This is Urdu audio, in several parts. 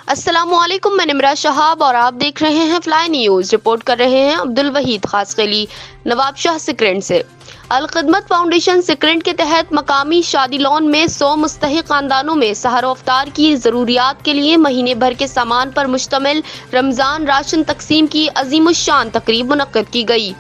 السلام علیکم، میں نمرہ شہاب اور آپ دیکھ رہے ہیں فلائی نیوز۔ رپورٹ کر رہے ہیں عبدالوحید خاصقلی، نواب شاہ سکرینٹ سے۔ الخدمت فاؤنڈیشن سکرینٹ کے تحت مقامی شادی لان میں 100 مستحق خاندانوں میں سحر و افطار کی ضروریات کے لیے مہینے بھر کے سامان پر مشتمل رمضان راشن تقسیم کی عظیم الشان تقریب منعقد کی گئی۔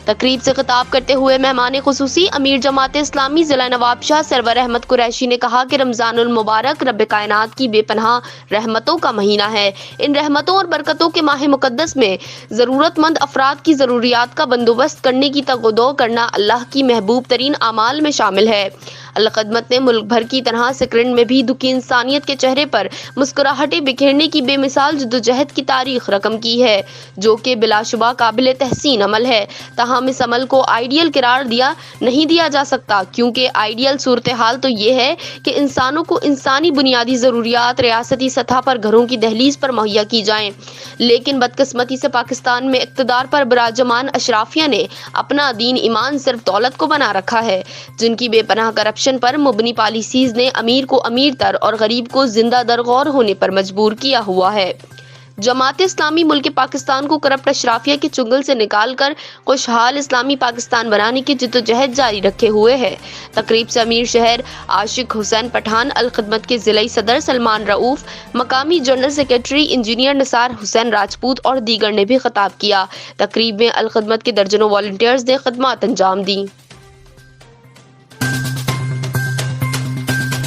تقریب سے خطاب کرتے ہوئے مہمان خصوصی امیر جماعت اسلامی ضلع نواب شاہ سرور احمد قریشی نے کہا کہ رمضان المبارک رب کائنات کی بے پناہ رحمتوں کا مہینہ ہے۔ ان رحمتوں اور برکتوں کے ماہ مقدس میں ضرورت مند افراد کی ضروریات کا بندوبست کرنے کی تگ و دو کرنا اللہ کی محبوب ترین اعمال میں شامل ہے۔ الخدمت نے ملک بھر کی طرح سکرینٹ میں بھی دکھی انسانیت کے چہرے پر مسکراہٹیں بکھیرنے کی بے مثال جدوجہد کی تاریخ رقم کی ہے، جو کہ بلا شبہ قابل تحسین عمل ہے۔ تاہم اس عمل کو آئیڈیل قرار نہیں دیا جا سکتا، کیونکہ آئیڈیل صورتحال تو یہ ہے کہ انسانوں کو انسانی بنیادی ضروریات ریاستی سطح پر گھروں کی دہلیز پر مہیا کی جائیں، لیکن بدقسمتی سے پاکستان میں اقتدار پر براجمان اشرافیہ نے اپنا دین ایمان صرف دولت کو بنا رکھا ہے، جن کی بے پناہ کرپشن پر مبنی پالیسیز نے امیر کو امیر تر اور غریب کو زندہ درغور ہونے پر مجبور کیا ہوا ہے۔ جماعت اسلامی ملک پاکستان کو کرپٹ اشرافیہ کے چنگل سے نکال کر خوشحال اسلامی پاکستان بنانے کی جدوجہد جاری رکھے ہوئے ہے۔ تقریب سے امیر شہر عاشق حسین پٹھان، الخدمت کے ضلعی صدر سلمان رؤوف، مقامی جنرل سیکرٹری انجینئر نثار حسین راجپوت اور دیگر نے بھی خطاب کیا۔ تقریب میں الخدمت کے درجنوں والنٹیئرز نے خدمات انجام دیں۔